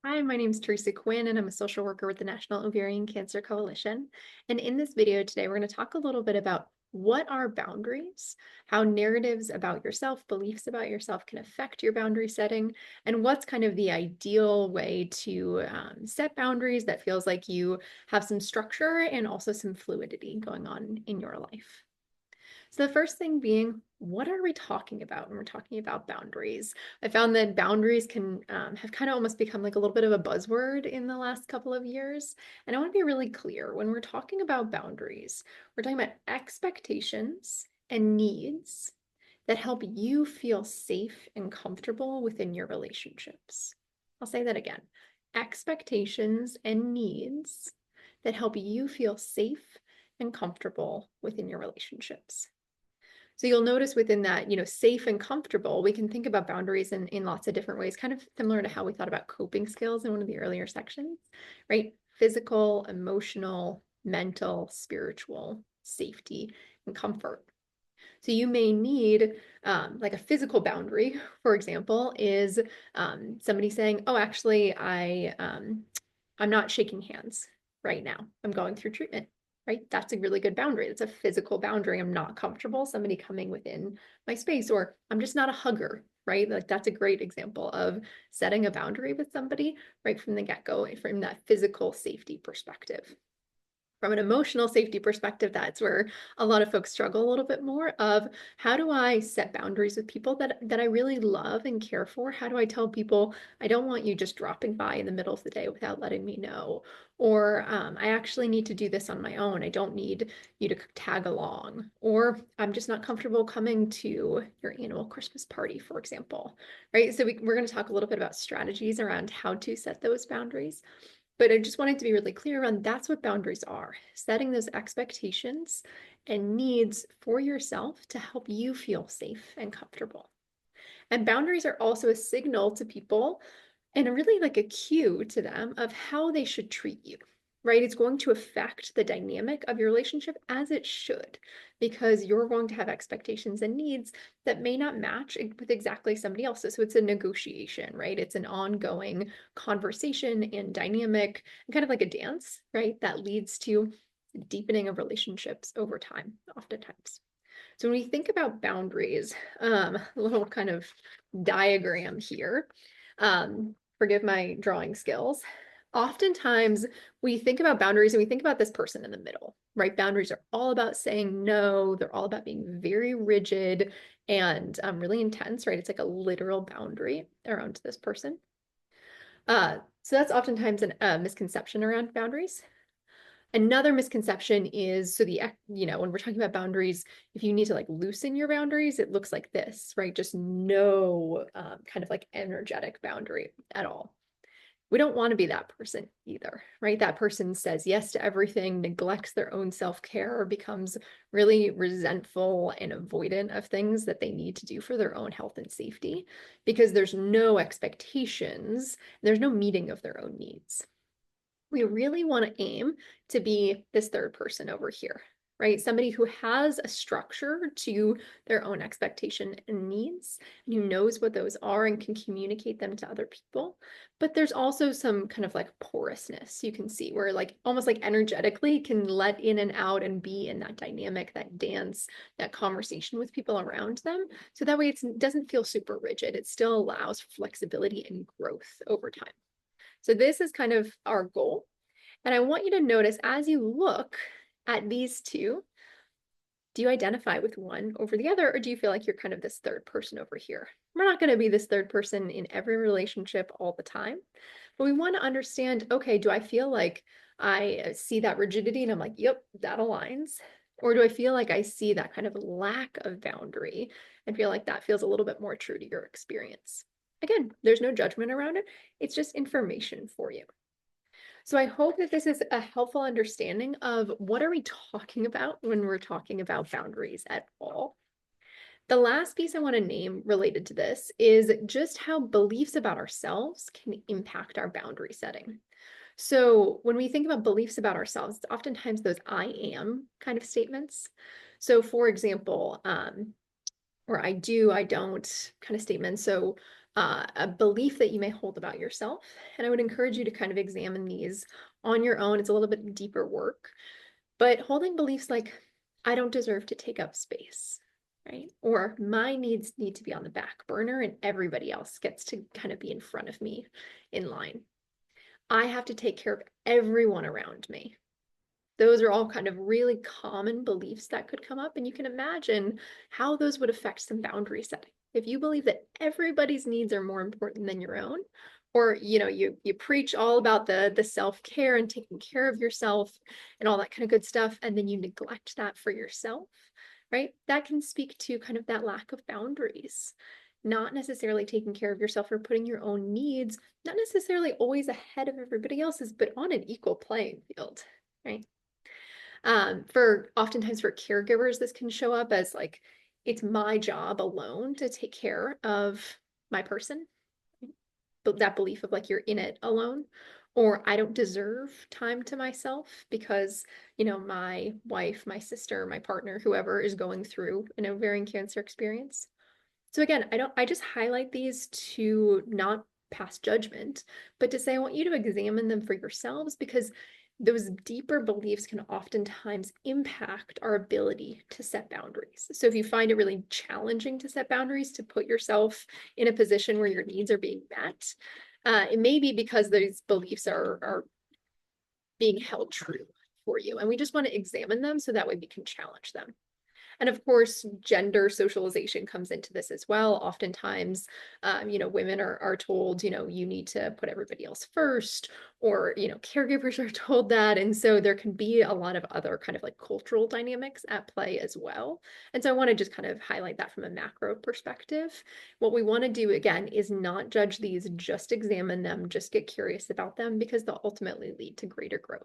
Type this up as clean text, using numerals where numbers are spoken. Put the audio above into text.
Hi, my name is Teresa Quinn, and I'm a social worker with the National Ovarian Cancer Coalition. And in this video today, we're going to talk a little bit about what are boundaries, how narratives about yourself, beliefs about yourself can affect your boundary setting, and what's kind of the ideal way to set boundaries that feels like you have some structure and also some fluidity going on in your life. So the first thing being, what are we talking about when we're talking about boundaries? I found that boundaries can have kind of almost become like a little bit of a buzzword in the last couple of years. And I want to be really clear, when we're talking about boundaries, we're talking about expectations and needs that help you feel safe and comfortable within your relationships. I'll say that again. Expectations and needs that help you feel safe and comfortable within your relationships. So you'll notice within that, safe and comfortable, we can think about boundaries in lots of different ways, kind of similar to how we thought about coping skills in one of the earlier sections, right? Physical, emotional, mental, spiritual, safety, and comfort. So you may need like a physical boundary, for example, is somebody saying, oh, actually, I'm not shaking hands right now. I'm going through treatment, right? That's a really good boundary. That's a physical boundary. I'm not comfortable somebody coming within my space, or I'm just not a hugger, right? Like that's a great example of setting a boundary with somebody right from the get-go, from that physical safety perspective. From an emotional safety perspective, that's where a lot of folks struggle a little bit more of how do I set boundaries with people that I really love and care for? How do I tell people I don't want you just dropping by in the middle of the day without letting me know? Or I actually need to do this on my own. I don't need you to tag along. Or I'm just not comfortable coming to your annual Christmas party, for example, right? So we're going to talk a little bit about strategies around how to set those boundaries. But I just wanted to be really clear on that's what boundaries are, setting those expectations and needs for yourself to help you feel safe and comfortable. And boundaries are also a signal to people and really like a cue to them of how they should treat you, right? It's going to affect the dynamic of your relationship as it should, because you're going to have expectations and needs that may not match with exactly somebody else's. So it's a negotiation, right? It's an ongoing conversation and dynamic, and kind of like a dance, right? That leads to deepening of relationships over time, oftentimes. So when we think about boundaries, a little kind of diagram here, forgive my drawing skills. Oftentimes we think about boundaries and we think about this person in the middle, right? Boundaries are all about saying no. They're all about being very rigid and really intense, right? It's like a literal boundary around this person. So that's oftentimes a misconception around boundaries. Another misconception is when we're talking about boundaries, if you need to like loosen your boundaries, it looks like this, right? Just no kind of like energetic boundary at all. We don't want to be that person either, right? That person says yes to everything, neglects their own self-care, or becomes really resentful and avoidant of things that they need to do for their own health and safety because there's no expectations, there's no meeting of their own needs. We really want to aim to be this third person over here, right? Somebody who has a structure to their own expectation and needs, and who knows what those are and can communicate them to other people. But there's also some kind of like porousness you can see where like almost like energetically can let in and out and be in that dynamic, that dance, that conversation with people around them. So that way it doesn't feel super rigid. It still allows flexibility and growth over time. So this is kind of our goal. And I want you to notice as you look at these two, do you identify with one over the other, or do you feel like you're kind of this third person over here? We're not going to be this third person in every relationship all the time, but we want to understand, okay, do I feel like I see that rigidity and I'm like, yep, that aligns? Or do I feel like I see that kind of lack of boundary and feel like that feels a little bit more true to your experience? Again, there's no judgment around it. It's just information for you. So I hope that this is a helpful understanding of what are we talking about when we're talking about boundaries at all. The last piece I want to name related to this is just how beliefs about ourselves can impact our boundary setting. So when we think about beliefs about ourselves, it's oftentimes those I am kind of statements. So for example, or I do, I don't kind of statements. So a belief that you may hold about yourself. And I would encourage you to kind of examine these on your own. It's a little bit deeper work, but holding beliefs like, I don't deserve to take up space, right? Or my needs need to be on the back burner and everybody else gets to kind of be in front of me in line. I have to take care of everyone around me. Those are all kind of really common beliefs that could come up, and you can imagine how those would affect some boundary setting. If you believe that everybody's needs are more important than your own, or you preach all about the self-care and taking care of yourself and all that kind of good stuff, and then you neglect that for yourself, right? That can speak to kind of that lack of boundaries. Not necessarily taking care of yourself or putting your own needs, not necessarily always ahead of everybody else's, but on an equal playing field, right? For oftentimes for caregivers, this can show up as like, it's my job alone to take care of my person. But that belief of like, you're in it alone, or I don't deserve time to myself because, my wife, my sister, my partner, whoever is going through an ovarian cancer experience. So again, I just highlight these to not pass judgment, but to say I want you to examine them for yourselves, because those deeper beliefs can oftentimes impact our ability to set boundaries. So if you find it really challenging to set boundaries, to put yourself in a position where your needs are being met, it may be because those beliefs are being held true for you. And we just want to examine them so that way we can challenge them. And of course, gender socialization comes into this as well. Oftentimes, women are told, you need to put everybody else first, or, caregivers are told that. And so there can be a lot of other kind of like cultural dynamics at play as well. And so I want to just kind of highlight that from a macro perspective. What we want to do, again, is not judge these, just examine them, just get curious about them, because they'll ultimately lead to greater growth.